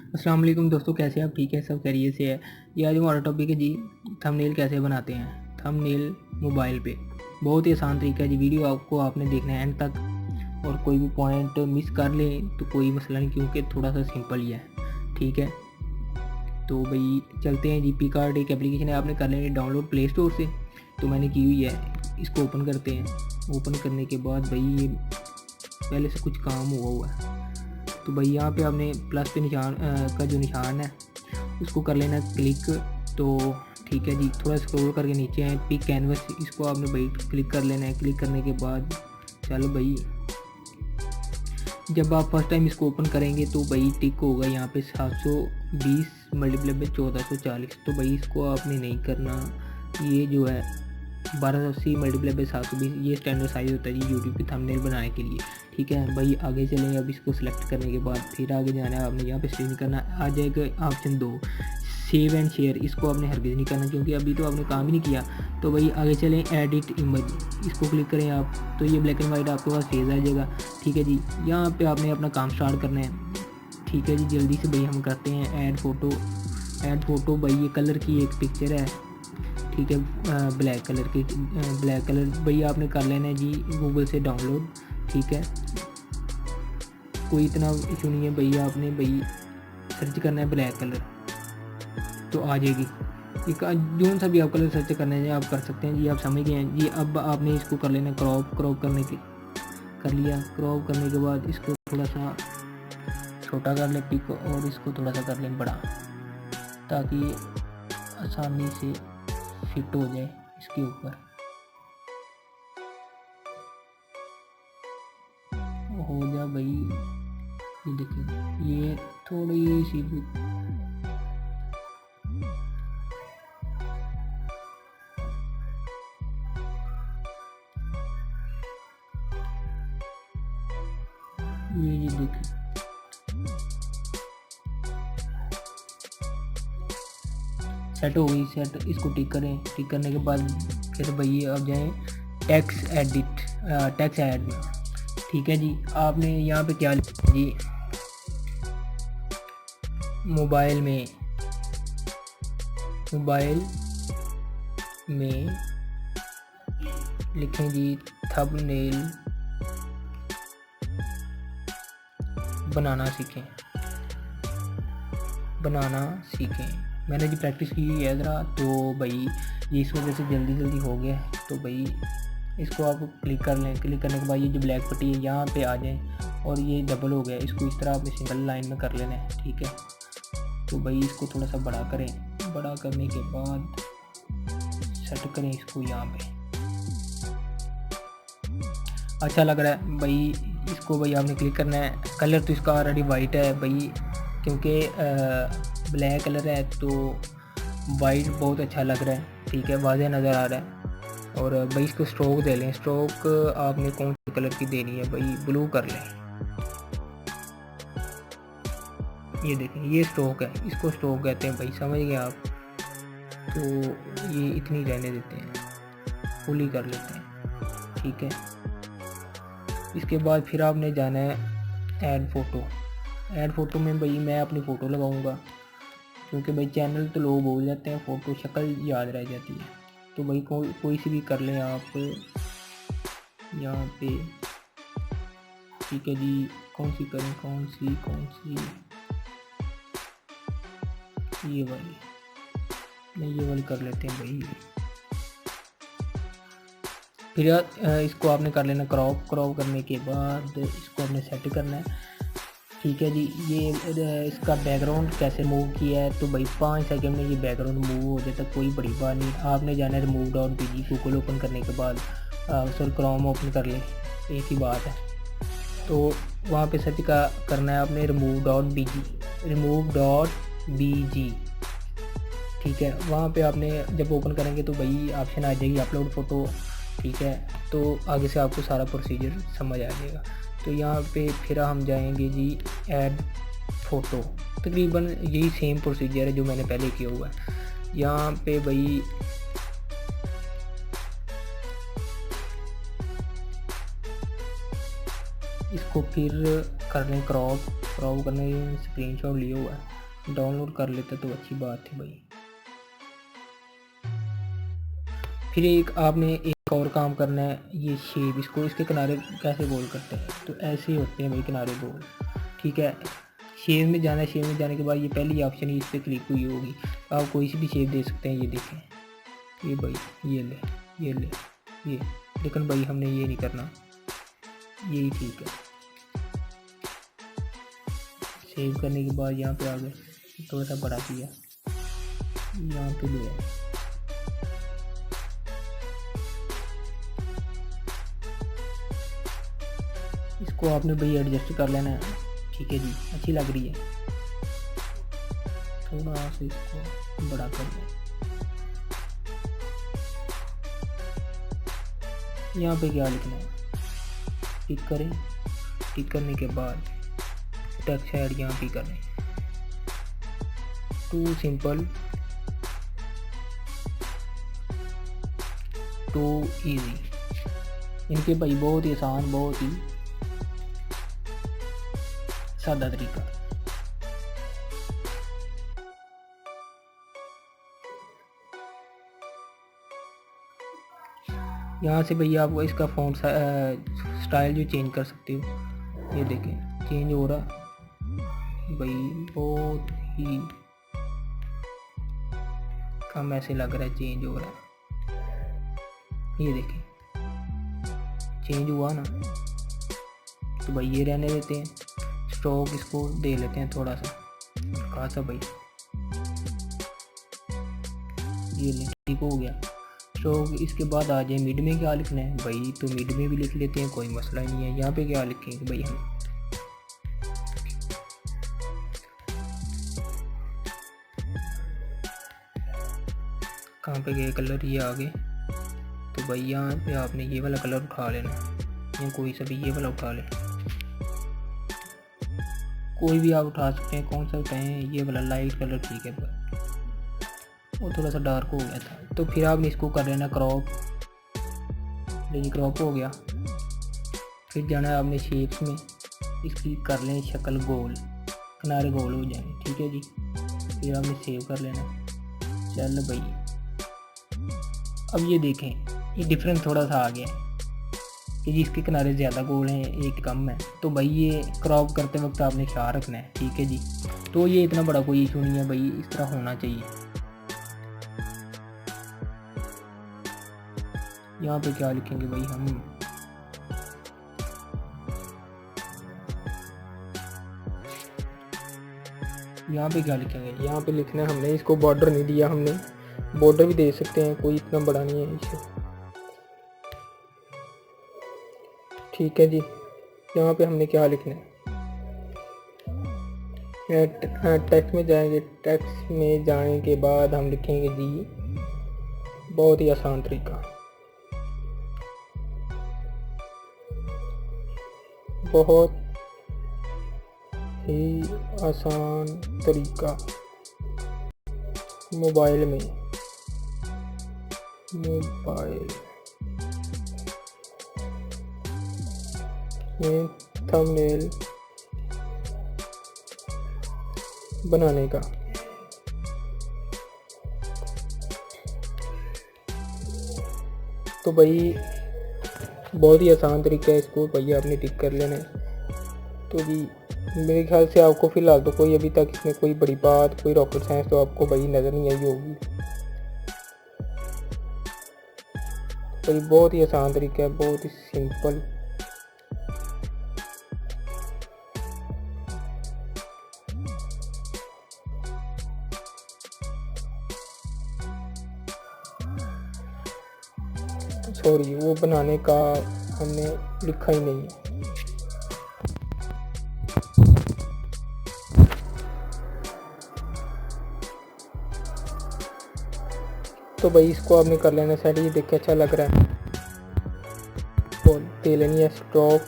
अस्सलाम वालेकुम दोस्तों, कैसे हैं आप? ठीक है, सब खैरियत से है। ये आज हमारा टॉपिक है जी, थंबनेल कैसे बनाते हैं। थंबनेल मोबाइल पे बहुत ही आसान तरीका है जी। वीडियो आपने देखना है एंड तक, और कोई भी पॉइंट मिस कर लें तो कोई मसला नहीं, क्योंकि थोड़ा सा सिंपल ही है। ठीक है, तो भाई चलते हैं जी। पिकआर्ट एक एप्लीकेशन है, आपने कर लेनी डाउनलोड प्ले स्टोर से। तो मैंने की हुई है, इसको ओपन करते हैं। ओपन करने के बाद भाई ये पहले से कुछ काम हुआ है, तो भाई यहाँ पे आपने प्लस पे निशान का जो निशान है उसको कर लेना क्लिक। तो ठीक है जी, थोड़ा स्क्रॉल करके नीचे आए, पिक कैनवस, इसको आपने भाई क्लिक कर लेना है। क्लिक करने के बाद चलो भाई, जब आप फर्स्ट टाइम इसको ओपन करेंगे तो भाई टिक होगा यहाँ पे 720 मल्टीप्लाई बाई 1440। तो भाई इसको आपने नहीं करना, ये जो है 1280 मल्टीप्लाई बाई 720 ये स्टैंडर्ड साइज़ होता है जी यूट्यूब की थंबनेल बनाने के लिए। ठीक है भाई, आगे चलेंगे। अब इसको सिलेक्ट करने के बाद फिर आगे जाना है आपने, यहाँ पे सेव नहीं करना। आ जाएगा ऑप्शन 2 सेव एंड शेयर, इसको आपने हरगिज़ नहीं करना, क्योंकि अभी तो आपने काम ही नहीं किया। तो भाई आगे चलें, एडिट इमेज, इसको क्लिक करें आप, तो ये ब्लैक एंड वाइट आपके पास फेज आ जाएगा। ठीक है जी, यहाँ पे आपने अपना काम स्टार्ट करना है। ठीक है जी, जल्दी से भाई हम करते हैं ऐड फ़ोटो। ऐड फ़ोटो भाई ये कलर की एक पिक्चर है, ठीक है, ब्लैक कलर की। ब्लैक कलर भाई आपने कर लेना है जी गूगल से डाउनलोड। ठीक है, कोई इतना इशू नहीं है भाई, आपने भाई सर्च करना है ब्लैक कलर तो आ जाएगी। एक जो सा भी आप कलर सर्च करना है आप कर सकते हैं जी, आप समझ गए हैं जी। अब आपने इसको कर लेना क्रॉप। क्रॉप करने के कर लिया। क्रॉप करने के बाद इसको थोड़ा सा छोटा कर लें पिक, और इसको थोड़ा सा कर लें बड़ा, ताकि आसानी से फिट हो जाए इसके ऊपर। हो जा भाई, ये देखिए ये थोड़ी सी ये देखिए सेट हो गई। सेट, इसको टिक करें। टिक करने के बाद फिर भाई अब जाएं टेक्स्ट एडिट, टेक्स्ट ऐड में। ठीक है जी, आपने यहाँ पे क्या लिखा जी, मोबाइल में लिखें जी थंबनेल बनाना सीखें। मैंने जी प्रैक्टिस की है ज़रा, तो भाई ये इस वजह से जल्दी हो गया है। तो भाई इसको आप क्लिक कर लें। क्लिक करने के बाद ये जो ब्लैक पट्टी है यहाँ पे आ जाए, और ये डबल हो गया, इसको इस तरह आपने सिंगल लाइन में कर लेना है। ठीक है, तो भाई इसको थोड़ा सा बड़ा करें। बड़ा करने के बाद सेट करें इसको यहाँ पे, अच्छा लग रहा है भाई। इसको भाई आपने क्लिक करना है। कलर तो इसका ऑलरेडी वाइट है भाई, क्योंकि ब्लैक कलर है तो वाइट बहुत अच्छा लग रहा है। ठीक है, वाज़ेह नज़र आ रहा है। और भाई इसको स्ट्रोक दे लें। स्ट्रोक आपने कौन सी कलर की देनी है भाई, ब्लू कर लें। ये देखें ये स्ट्रोक है, इसको स्ट्रोक कहते हैं भाई, समझ गए आप। तो ये इतनी रहने देते हैं, फुल ही कर लेते हैं। ठीक है, इसके बाद फिर आपने जाना है ऐड फ़ोटो। ऐड फ़ोटो में भाई मैं अपनी फ़ोटो लगाऊंगा, क्योंकि भाई चैनल तो लोग भूल जाते हैं, फ़ोटो शक्ल याद रह जाती है। तो भाई कोई सी भी कर लें आप यहाँ पे। ठीक है जी, कौन सी करें, कौन सी ये वाली, नहीं ये वाली कर लेते हैं भाई। फिर इसको आपने कर लेना क्रॉप। क्रॉप करने के बाद इसको आपने सेट करना है। ठीक है जी, ये इसका बैकग्राउंड कैसे मूव किया है, तो भाई 5 सेकंड में ये बैकग्राउंड मूव हो जाता है, कोई बड़ी बात नहीं। आपने जाना है remove.bg, गूगल ओपन करने के बाद सर क्रोम ओपन कर लें, एक ही बात है। तो वहाँ पे सर्च करना है आपने remove.bg। ठीक है, वहाँ पे आपने जब ओपन करेंगे तो भाई ऑप्शन आ जाएगी अपलोड फ़ोटो। ठीक है, तो आगे से आपको सारा प्रोसीजर समझ आ जाएगा। तो यहाँ पे फिर हम जाएंगे जी ऐड फ़ोटो। तकरीबन यही सेम प्रोसीजर है जो मैंने पहले किया हुआ है। यहाँ पे भाई इसको फिर कर लें क्रॉप करने स्क्रीन शॉट लिया हुआ है, डाउनलोड कर लेते तो अच्छी बात है भाई। फिर एक आपने एक और काम करना है, ये शेप इसको इसके किनारे कैसे गोल करते हैं, तो ऐसे ही होते हैं भाई किनारे गोल। ठीक है, शेप में जाना है, शेप में जाने के बाद ये पहली ऑप्शन इस पर क्लिक हुई होगी, आप कोई सी भी शेप दे सकते हैं। ये देखें, ये भाई ये ले ये, लेकिन भाई हमने ये नहीं करना, यही ठीक है। सेव करने के बाद यहाँ पे आ गए, थोड़ा सा बड़ा किया, यहाँ पे ले आए, इसको आपने भाई एडजस्ट कर लेना है। ठीक है जी, अच्छी लग रही है, थोड़ा सा इसको बड़ा कर लें। यहाँ पे क्या लिखना है, टिक करें, टिक करने के बाद टेक्स्ट ऐड यहाँ पे करें, टू सिंपल टू इजी। इनके भाई बहुत ही आसान, बहुत ही सादा तरीका। यहाँ से भैया आपको इसका फ़ॉन्ट स्टाइल जो चेंज कर सकते हो, ये देखें चेंज हो रहा भाई, बहुत ही कम ऐसे लग रहा है चेंज हो रहा है। ये देखें चेंज हुआ ना, तो भाई ये रहने देते हैं, स्ट्रोक इसको दे लेते हैं थोड़ा सा खासा भाई, ये ले ठीक हो गया स्ट्रोक। इसके बाद आ जाए मिड में क्या लिखना है भाई, तो मिड में भी लिख लेते हैं, कोई मसला नहीं है। यहाँ पे क्या लिखेंगे भाई हम, कहाँ पे गए कलर, ये आ गए, तो भाई यहाँ पे आपने ये वाला कलर उठा लेना, या कोई सा भी ये वाला उठा लेना, कोई भी आप उठा सकते हैं, कौन सा उठाएं, ये वाला लाइट कलर ठीक है, वो थोड़ा सा डार्क हो गया था। तो फिर आपने इसको कर लेना क्रॉप, लेकिन क्रॉप हो गया। फिर जाना है आपने शेप्स में, इसकी कर लें शक्ल गोल, किनारे गोल हो जाएंगे। ठीक है जी, फिर आपने सेव कर लेना। चल भाई अब ये देखें, ये डिफरेंस थोड़ा सा आ गया है कि जिसके किनारे ज़्यादा गोल हैं एक कम है, तो भाई ये क्रॉप करते वक्त आपने ख्याल रखना है। ठीक है जी, तो ये इतना बड़ा कोई इशू नहीं है भाई, इस तरह होना चाहिए। यहाँ पे क्या लिखेंगे भाई हम, यहाँ पे क्या लिखेंगे, यहाँ पे लिखना है हमने, इसको बॉर्डर नहीं दिया हमने, बॉर्डर भी दे सकते हैं, कोई इतना बड़ा नहीं है इसे। ठीक है जी, यहाँ पे हमने क्या लिखना है, टेक्स्ट में जाएंगे, टेक्स्ट में जाने के बाद हम लिखेंगे जी, बहुत ही आसान तरीका, बहुत ही आसान तरीका, मोबाइल में थंबनेल बनाने का। तो भाई बहुत ही आसान तरीका है, इसको भैया आपने टिक कर लेना है। तो भी मेरे ख्याल से आपको फ़िलहाल तो कोई अभी तक इसमें कोई बड़ी बात, कोई रॉकेट साइंस तो आपको भाई नज़र नहीं आई होगी। तो ये बहुत ही आसान तरीका है, बहुत ही सिंपल। सॉरी, वो बनाने का हमने लिखा ही नहीं है। तो भाई इसको आपने कर लेना सेट, ये देख के अच्छा लग रहा है, और दे लेनी है स्ट्रोक।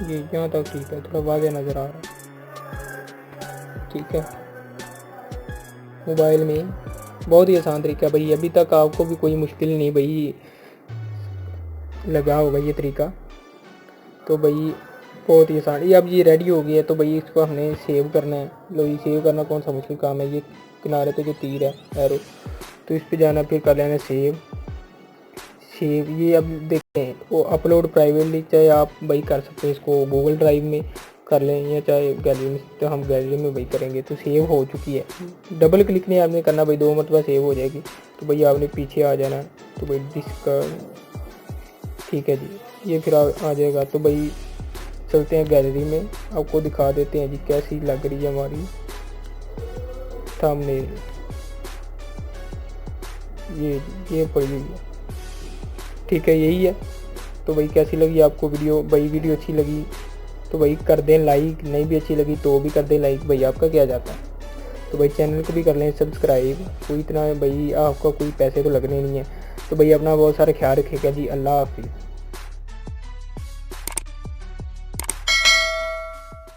ये यहाँ तक ठीक है, थोड़ा वाज़ेह नज़र आ रहा है। ठीक है, मोबाइल में बहुत ही आसान तरीका भाई, अभी तक आपको भी कोई मुश्किल नहीं भाई लगा होगा ये तरीका। तो भाई बहुत ही आसान, ये अब ये रेडी हो गया है। तो भाई इसको हमने सेव करना है। लो ये सेव करना कौन सा मुश्किल काम है, ये किनारे पे जो तीर है एरो, तो इस पे जाना, फिर कर लेना सेव। ये अब देखें वो अपलोड प्राइवेटली, चाहे आप भाई कर सकते हैं इसको गूगल ड्राइव में कर लें या चाहे गैलरी में, तो हम गैलरी में भाई करेंगे। तो सेव हो चुकी है, डबल क्लिक नहीं आपने करना भाई, 2 मरतबा सेव हो जाएगी। तो भाई आपने पीछे आ जाना, तो भाई डिस्क, ठीक है जी, ये फिर आ जाएगा। तो भाई चलते हैं गैलरी में, आपको दिखा देते हैं जी कैसी लग रही है हमारी थंबनेल। ये पड़ी हुई है, ठीक है, यही है। तो भाई कैसी लगी आपको वीडियो, भाई वीडियो अच्छी लगी तो भाई कर दें लाइक, नहीं भी अच्छी लगी तो भी कर दें लाइक, भाई आपका क्या जाता है। तो भाई चैनल को भी कर लें सब्सक्राइब, कोई इतना भाई आपका कोई पैसे तो लगने नहीं है। तो भाई अपना बहुत सारा ख्याल रखिएगा जी, अल्लाह हाफिज़।